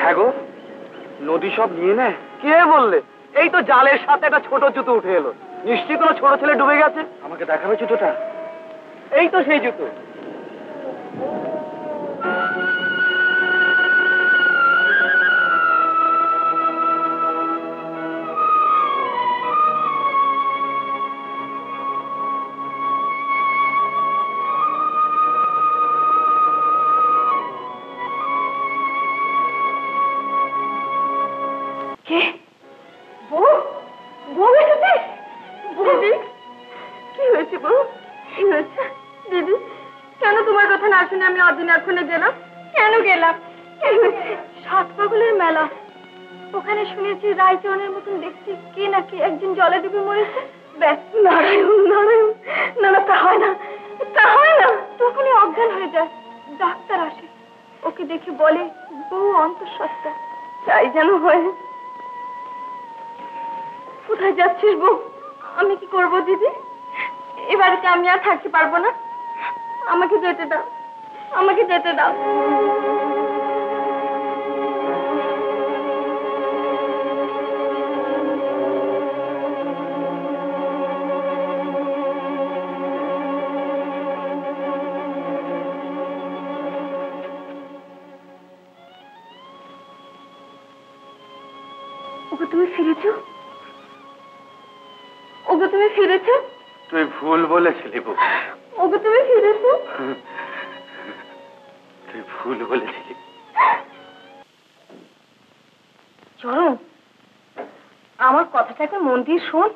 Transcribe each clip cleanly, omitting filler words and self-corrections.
হ্যাঁ গো, নদী সব নিয়ে নেয়। কে বললে? এই তো জালের সাথে একটা ছোট জুতো উঠে এলো। নিশ্চয়ই কোনো ছোট ছেলে ডুবে গেছে। আমাকে দেখাবে জুতোটা? এই তো সেই জুতো। আমি অদিনাক্ষণে গেলাম। কেন গেলাম? সাত পাগলের মেলা। ওখানে শুনেছি রায়চরণের মতন দেখছি কে নাকি একজন জলে ডুবে মরেছে। ব্যাস, নারায়ণ নারায়ণ। না না, তা হয় না, তা হয় না। তখনই অজ্ঞান হয়ে যায়। ডাক্তার আসে, ওকে দেখে বলে বউ অন্তঃসত্ত্বা। তাই যেন হয়। কোথায় যাচ্ছিস বউ? আমি কি করবো দিদি? এ বাড়িতে আমি আর থাকতে পারবো না। আমাকে যেতে দাও, আমাকে যেতে দাও। ওগো তুমি ফিরেছো? ওগো তুমি ফিরেছো? তুই ভুল বলেছিলি বউ। ওগো তুমি ফিরেছো? তুই ভুল বলেছিলি। চরণ, আমার কথাটাকে মন দিয়ে শোন।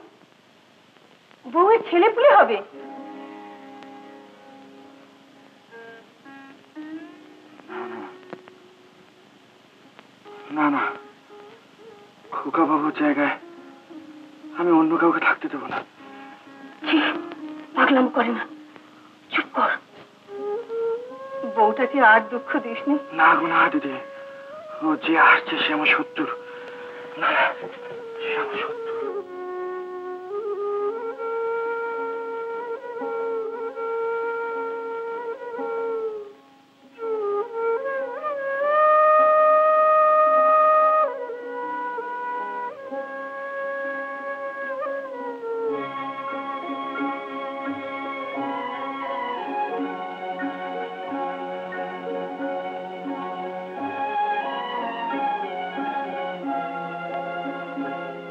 বউয়ের ছেলে পুলে হবে। না না, খোকা বাবুর জায়গায় আমি অন্য কাউকে থাকতে দেবো না। পাগলাম করে না, চুপ কর। বউটাকে আর দুঃখ দিস নি। না গো না দিদি, ও যে আসছে সে আমার শত্রু। না সে আমার শত্রু।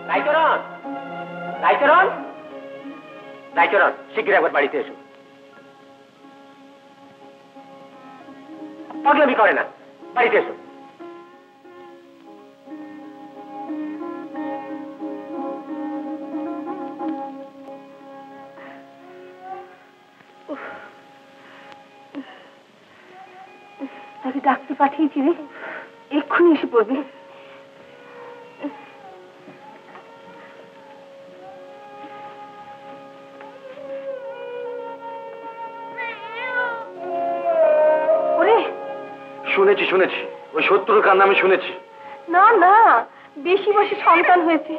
রায়চরণ, রায়চরণ, রায়চরণ, শীঘ্র একবার বাড়িতে এসো। পাগলামি করে না, বাড়িতে এসো। তাকে ডাকতে পাঠিয়েছি রে, এক্ষুনি এসে পড়বে। শুনেছি শুনেছি, ওই শত্রুর কান্না আমি শুনেছি। না না, বেশি বয়সে সন্তান হয়েছে,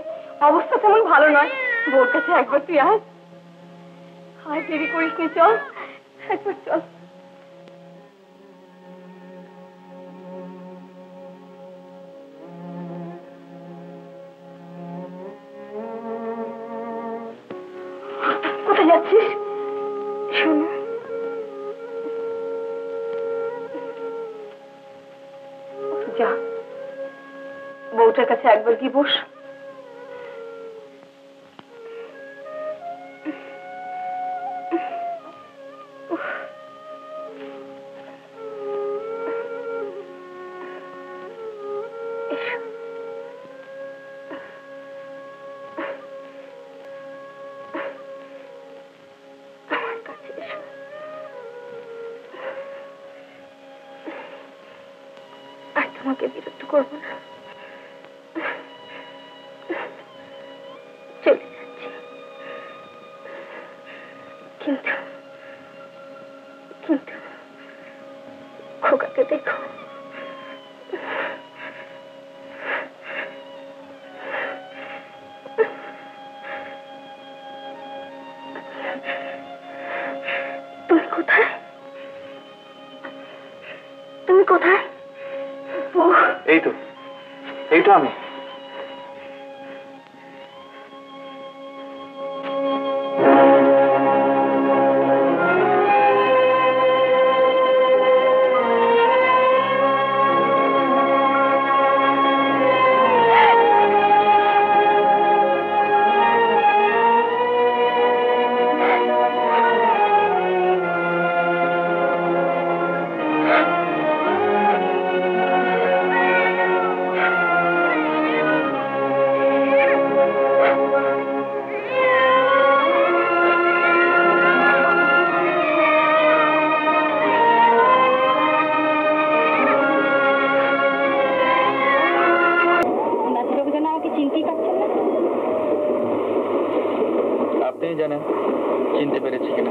অবস্থা তেমন ভালো নয়। বউর কাছে একবার তুই আয়। আয়, দেরি করিস নি, চল একবার চল। কোথায় যাচ্ছিস? শোনো, যা, বউটার কাছে একবার কি বস। আর তোমাকে বিরক্ত করবো না, চলে যাচ্ছি। কিন্তু কিন্তু খোকাকে দেখো। তুমি কোথায়? তুমি কোথায়? এই তো এই তো আমি। চিনতে পেরেছি কিনা?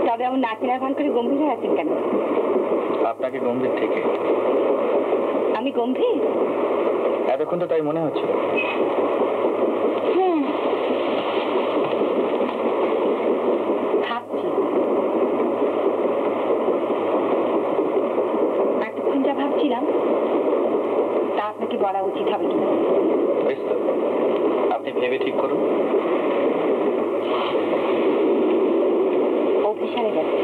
তবে আমার নাচিনার ভান করে গম্ভীর হয়ে আছেন কেন? আপনাকে গম্ভীর থেকে। আমি গম্ভীর? এতক্ষণ তো তাই মনে হচ্ছে। ভাবছি এতক্ষণ যা ভাবছিলাম তা আপনাকে বলা উচিত হবে কিনা। বেশ তো, আপনি ভেবে ঠিক করুন। অফিসারে গেছে।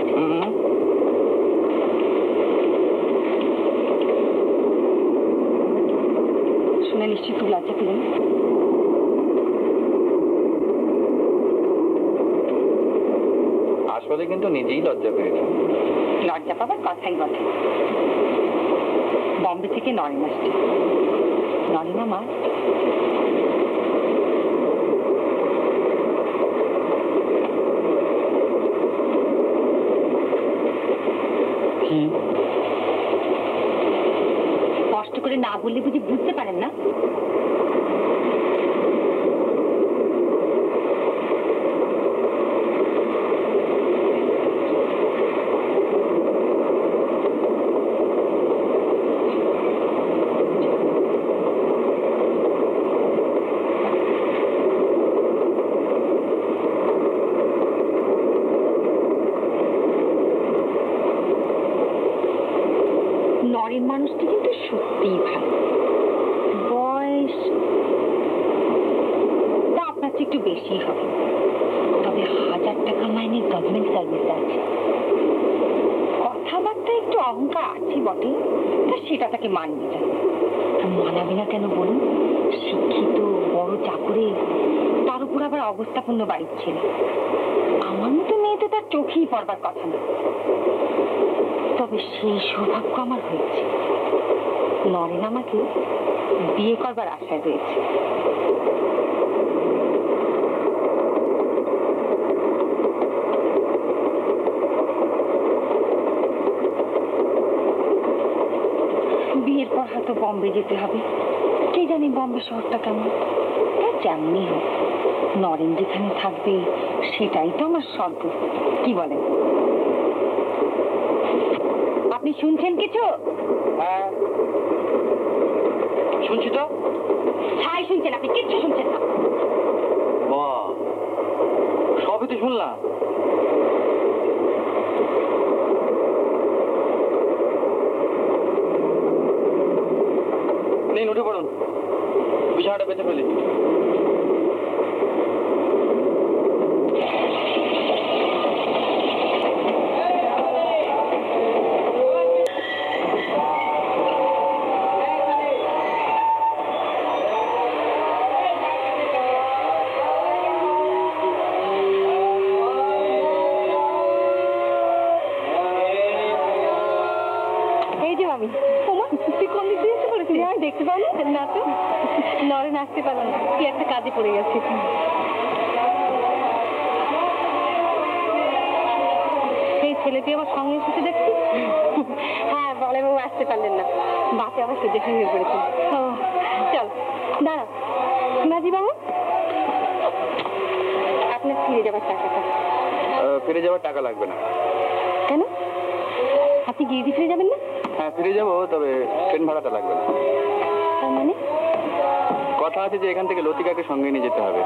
শুনে নিশ্চয়ই খুব লজ্জা পেলেন। আসলে কিন্তু নিজেই লজ্জা পেয়েছি। লজ্জা পাবার কথাই বটে। বম্বে থেকে নরেন আসছে। নরেনা মা কষ্ট করে না বললে বুঝি বুঝতে পারেন না? নরেন মানুষটি কিন্তু সত্যিই ভালো। বয়স তা আপনার চেয়ে একটু বেশি হবে, তবে 1000 টাকা মাইনে গভর্নমেন্ট সার্ভিস আছে। কথাবার্তা একটু অহংকার আছে বটে, তা সেটা তাকে মানবে না। মানাবে না কেন বলুন? শিক্ষিত, বড় চাকরি, তার উপর আবার অবস্থাপূর্ণ বাড়ির ছেলে। আমার মতো মেয়ে তো তার চোখেই পড়বার কথা না। তবে সেই সৌভাগ্য আমার হয়েছে। নরেন আমাকে বিয়ে করবার আশায় রয়েছে। বিয়ের পর হয়তো বম্বে যেতে হবে। কে জানি বম্বে শহরটা কেমন। যেমনি হোক, নরেন যেখানে থাকবে সেটাই তো আমার স্বর্গ। কি বলেন? আপনি শুনছেন কিছু? হ্যাঁ শুনছি তো। ছাই শুনছেন? আপনি কিচ্ছু শুনছেন না। সবই তো শুনলাম। নিন উঠে পড়ুন, বিছানাটা বেঁচে ফেলি। দেখতে পাবো না তো, নরেন আসতে পারলো না, কি একটা কাজে পড়ে গেছে। সেই ছেলেটি আমার সঙ্গে এসেছে দেখছি। হ্যাঁ, বলে বাবু আসতে পারলেন না, বাসে আবার সেজে হয়ে পড়েছে। চল দাঁড়া নাজি বাবু, আপনার ফিরে যাবার টাকাটা। ফিরে যাবার টাকা লাগবে না। কেন? আপনি গিয়ে ফিরে যাবেন না? হ্যাঁ ফিরে যাবো, তবে ট্রেন ভাড়াটা লাগবে না। তার মানে? কথা আছে যে এখান থেকে লতিকাকে সঙ্গে নিয়ে যেতে হবে,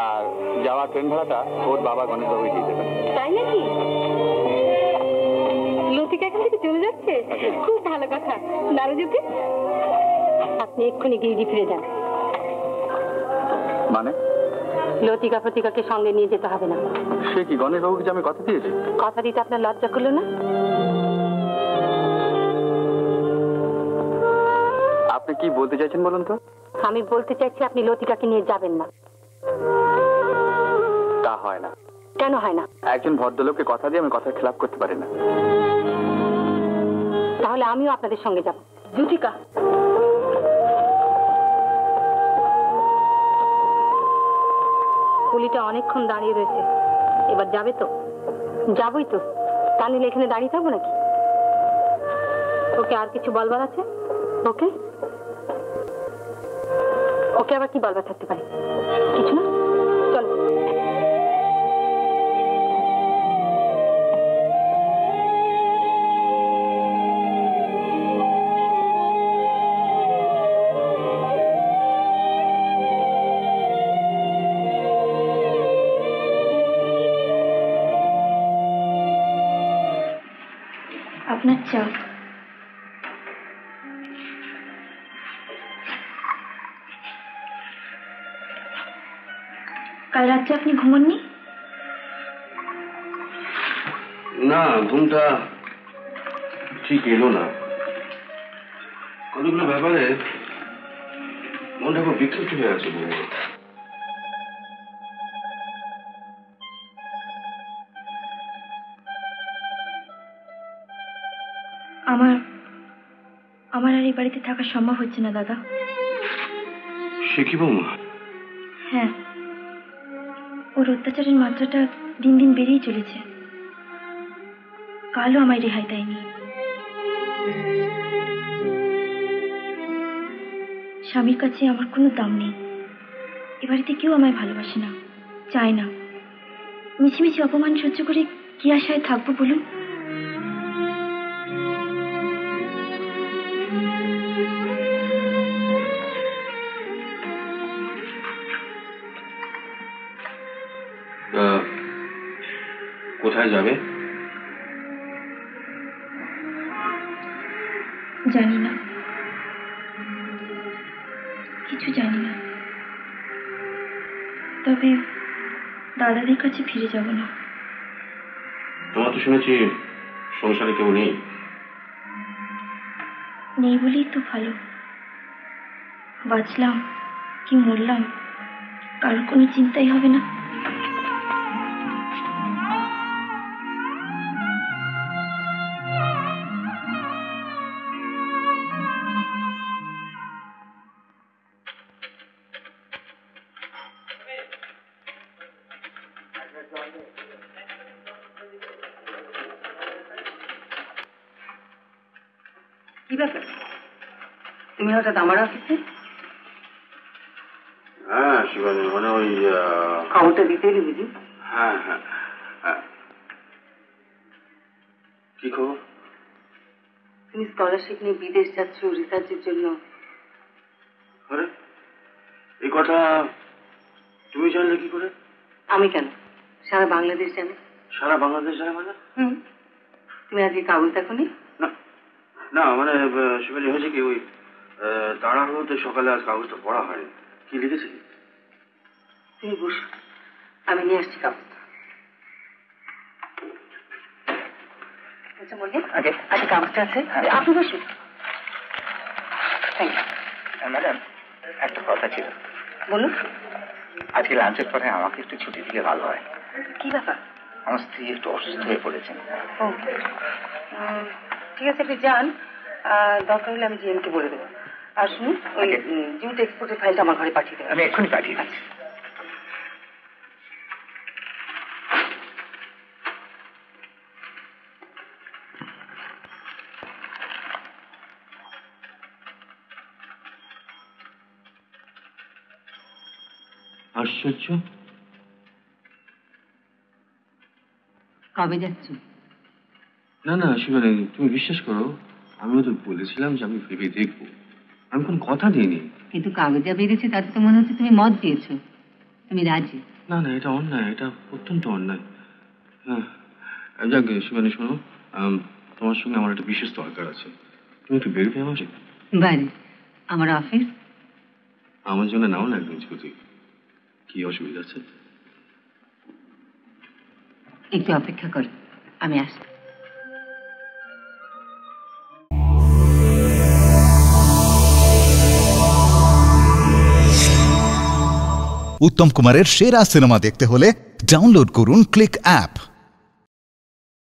আর যাওয়ার ট্রেন ভাড়াটা ওর বাবা গণেশবাবুই দিয়ে দেবেন। তাই নাকি? লতিকা এখান থেকে চলে যাচ্ছে? খুব ভালো কথা। নারুজ্যোতি, আপনি এক্ষুনি গিরিডি ফিরে যান। মানে? লতিকা ফতিকাকে সঙ্গে নিয়ে যেতে হবে না। সে কি, গণেশ বাবুকে যে আমি কথা দিয়েছি? কথা দিতে আপনার লজ্জা করলো না? আপনি কি বলতে চাইছেন বলুন তো? আমি বলতে চাইছি আপনি লতিকাকে নিয়ে যাবেন না। তা হয় না। কেন হয় না? একজন ভদ্রলোককে কথা দিয়ে আমি কথার খেলাপ করতে পারি না। তাহলে আমিও আপনাদের সঙ্গে যাব। লতিকা, কুলিটা অনেকক্ষণ দাঁড়িয়ে রয়েছে, এবার যাবে তো? যাবই তো, তা নিলে এখানে দাঁড়িয়ে থাকবো নাকি? ওকে আর কিছু বলবার আছে? ওকে ওকে আবার কি বলবার থাকতে পারে? কিছু না, চলো। আপনার চা। কাল রাত্রে আপনি ঘুমোননি? না, ঘুমটা ঠিক এলো না। কতগুলো ব্যাপারে মনটা খুব বিক্ষিপ্ত হয়ে আছে। আমার আর এই বাড়িতে থাকা সম্ভব হচ্ছে না দাদা। সে কি বৌমা? হ্যাঁ, ওর অত্যাচারের মাত্রাটা দিন দিন বেড়েই চলেছে। কালও আমায় রেহাই দেয়নি। স্বামীর কাছে আমার কোনো দাম নেই। এ বাড়িতে কেউ আমায় ভালোবাসে না, চায় না। মিছিমিছি অপমান সহ্য করে কি আশায় থাকবো বলুন? কোথায় যাবে? জানি না, কিছু জানি না। তবে দাদাদের কাছে ফিরে যাব না। তোমার তো শুনেছি সংসারে কেউ নেই। নেই বলেই তো ভালো। বাঁচলাম কি মরলাম কারোর কোনো চিন্তাই হবে না। কি ব্যাপার, তুমি হঠাৎ আমার অফিসে? হ্যাঁ শিবানী, মানে ওই খবরটা দিতে এলি বুঝি? হ্যাঁ হ্যাঁ হ্যাঁ। কি খবর? তুমি স্কলারশিপ নিয়ে বিদেশ যাচ্ছ রিসার্চের জন্য। আরে এই কথা তুমি জানলে কি করে? আমি কেন, সারা বাংলাদেশ জানে। সারা বাংলাদেশ জানে মানে? তুমি আজকে কাগজ দেখোনি? না না, মানে শিবানী হয়েছে কি, ওই তাড়াহুড়োতে সকালে আজ কাগজটা পড়া হয়নি। কি লিখেছে? তুমি বসো, আমি নিয়ে আসছি কাগজটা। আচ্ছা বললি আচ্ছা কাগজটা আছে, আপনি বসুন। Thank you. ম্যাডাম, একটা কথা ছিল। বলুন। আজকে লাঞ্চের পরে আমাকে একটু ছুটি দিলে ভালো হয়। কি ব্যাপার? আমার স্ত্রী একটু অসুস্থ হয়ে পড়েছেন। ও ঠিক আছে, আপনি যান। দরকার হলে আমি জিএমকে বলে দেবো। আর শুনুন, ওই জুট এক্সপোর্টের ফাইলটা আমার ঘরে পাঠিয়ে দেবেন। আমি এক্ষুনি পাঠিয়ে দিচ্ছি। আশ্চর্য। কবে যাচ্ছ? না না শিবানী, তুমি বিশ্বাস করো, আমিও তো বলেছিলাম যে আমি ভেবে দেখবো। আমি কোনো কথা দিইনি। কিন্তু কাগজে বেরিয়েছে, তাতে তো মনে হচ্ছে তুমি মত দিয়েছো। তুমি রাজি? না না, এটা অন্যায়, এটা অত্যন্ত অন্যায়। হ্যাঁ যাক শিবানী, শোনো, তোমার সঙ্গে আমার একটা বিশেষ দরকার আছে। তুমি একটু বেরোবে আমার? বাড়ি আমার অফিস? আমার জন্য নাও না একদিন ছুটি। কি অসুবিধা আছে? একটু অপেক্ষা কর, আমি আসছি। উত্তম কুমারের সেরা সিনেমা দেখতে হলে ডাউনলোড করুন ক্লিক অ্যাপ।